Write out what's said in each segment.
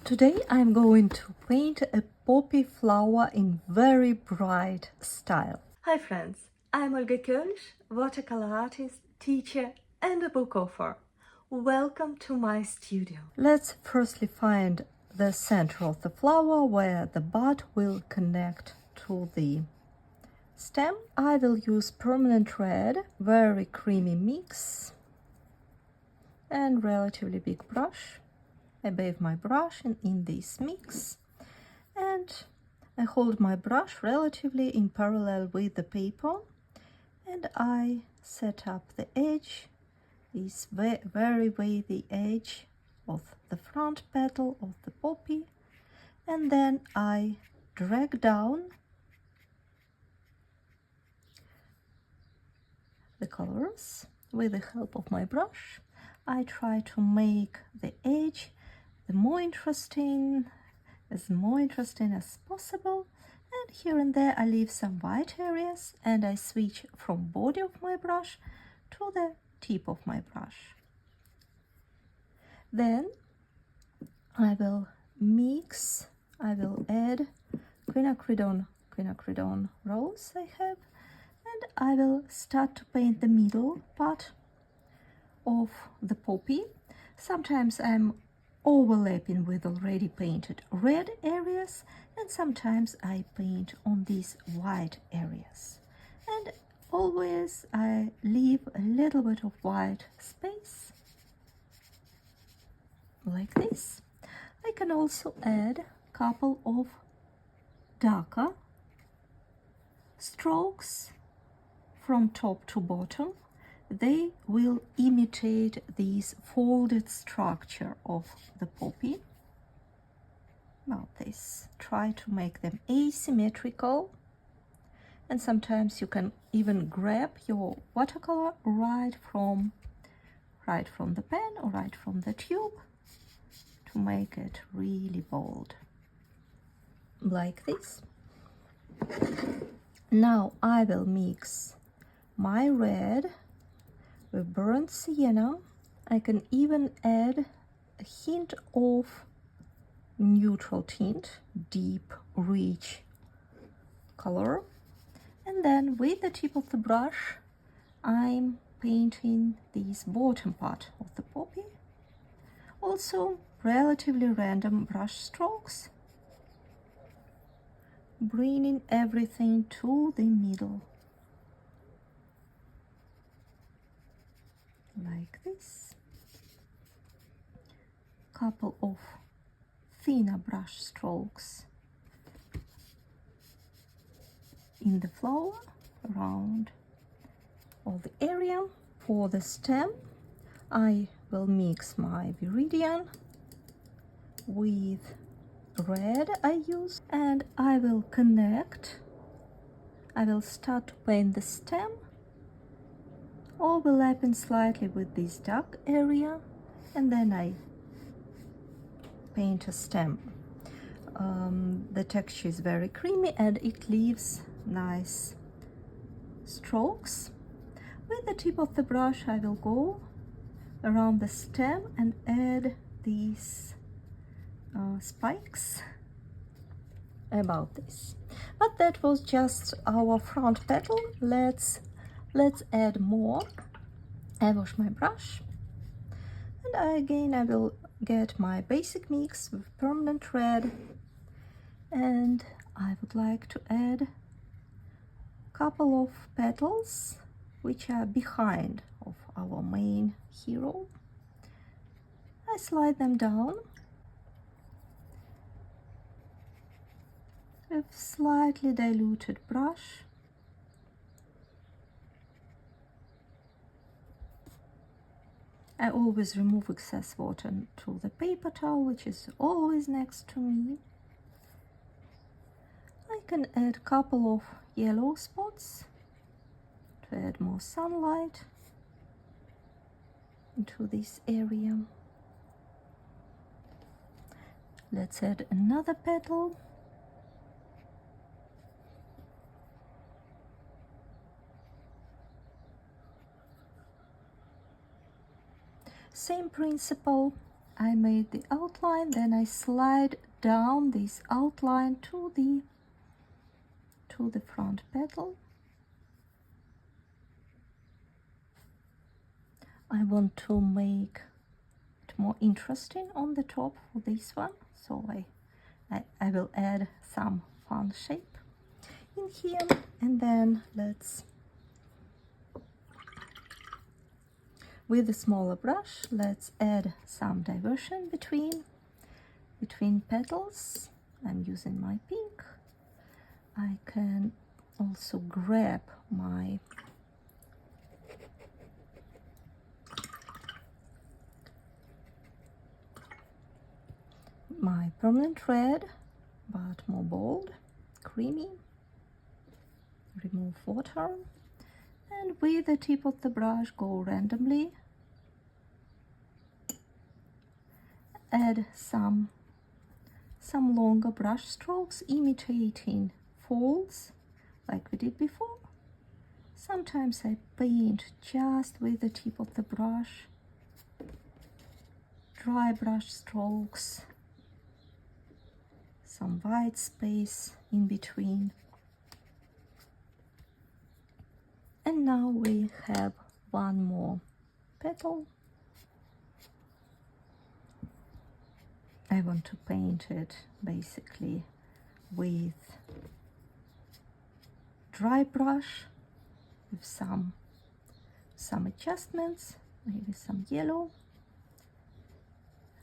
Today I'm going to paint a poppy flower in very bright style. Hi friends, I'm Olga Koelsch, watercolor artist, teacher and a book author. Welcome to my studio. Let's firstly find the center of the flower where the bud will connect to the stem. I will use permanent red, very creamy mix and relatively big brush. I bathe my brush in this mix and I hold my brush relatively in parallel with the paper and I set up the edge, this very wavy edge of the front petal of the poppy, and then I drag down the colors with the help of my brush. I try to make the edge as more interesting as possible, and here and there I leave some white areas and I switch from body of my brush to the tip of my brush. Then I will add quinacridone rose I have, and I will start to paint the middle part of the poppy. Sometimes I'm overlapping with already painted red areas and sometimes I paint on these white areas, and always I leave a little bit of white space like this. I can also add a couple of darker strokes from top to bottom. They will imitate this folded structure of the poppy. About this, try to make them asymmetrical, and sometimes you can even grab your watercolor right from the pen or right from the tube to make it really bold, like this. Now I will mix my red with burnt sienna. I can even add a hint of neutral tint, deep, rich color. And then with the tip of the brush, I'm painting this bottom part of the poppy. Also, relatively random brush strokes, bringing everything to the middle. Like this. Couple of thinner brush strokes in the flower around all the area. For the stem, I will mix my viridian with red I use, and I will start to paint the stem, overlapping slightly with this dark area, and then I paint a stem. The texture is very creamy and it leaves nice strokes. With the tip of the brush I will go around the stem and add these spikes about this. But that was just our front petal. Let's add more. I wash my brush and again I will get my basic mix with permanent red, and I would like to add a couple of petals which are behind of our main hero. I slide them down with slightly diluted brush. I always remove excess water to the paper towel, which is always next to me. I can add a couple of yellow spots to add more sunlight into this area. Let's add another petal. Same principle, I made the outline, then I slide down this outline to the front petal. I want to make it more interesting on the top for this one, so I will add some fun shape in here. And then with a smaller brush, let's add some diversion between petals. I'm using my pink. I can also grab my permanent red, but more bold, creamy. Remove water, and with the tip of the brush go randomly, add some longer brush strokes imitating folds like we did before. Sometimes I paint just with the tip of the brush, dry brush strokes, some white space in between. And now we have one more petal. I want to paint it basically with dry brush, with some adjustments, maybe some yellow.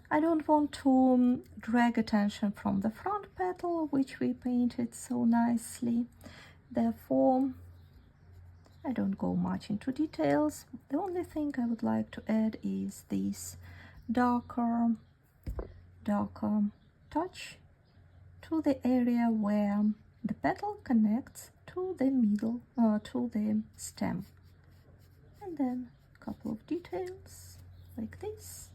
I don't want to drag attention from the front petal, which we painted so nicely. Therefore, I don't go much into details. The only thing I would like to add is this darker touch to the area where the petal connects to the middle, to the stem. And then a couple of details like this.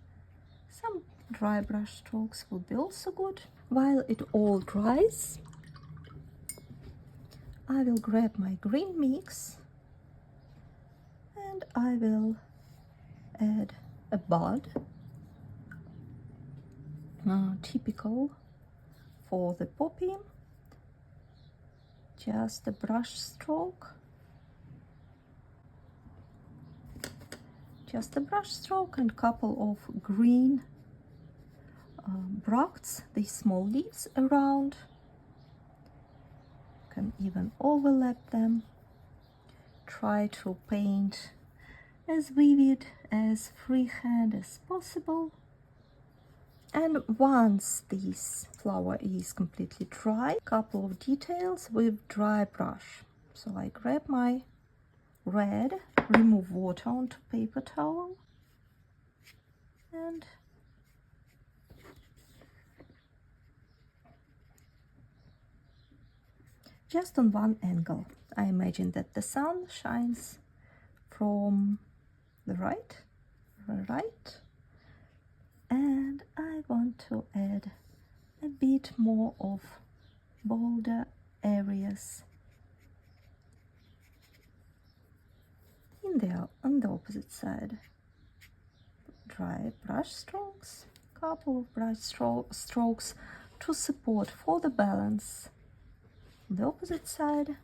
Some dry brush strokes would be also good. While it all dries, I will grab my green mix and I will add a bud, typical for the poppy. Just a brush stroke, and couple of green bracts, these small leaves around. You can even overlap them. Try to paint as vivid, as freehand as possible. And once this flower is completely dry, couple of details with dry brush. So I grab my red, remove water onto paper towel, and just on one angle. I imagine that the sun shines from the right, and I want to add a bit more of bolder areas on the opposite side. Dry brush strokes, couple of brush strokes to support for the balance. On the opposite side,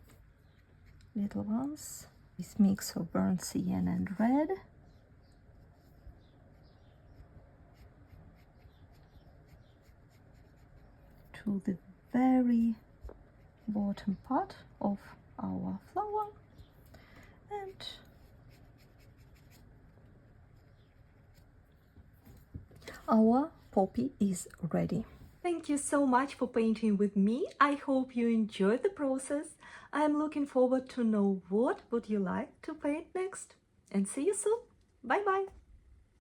little ones. This mix of burnt cyan and red. To the very bottom part of our flower, and our poppy is ready. Thank you so much for painting with me. I hope you enjoyed the process. I'm looking forward to know what would you like to paint next. And see you soon. Bye bye.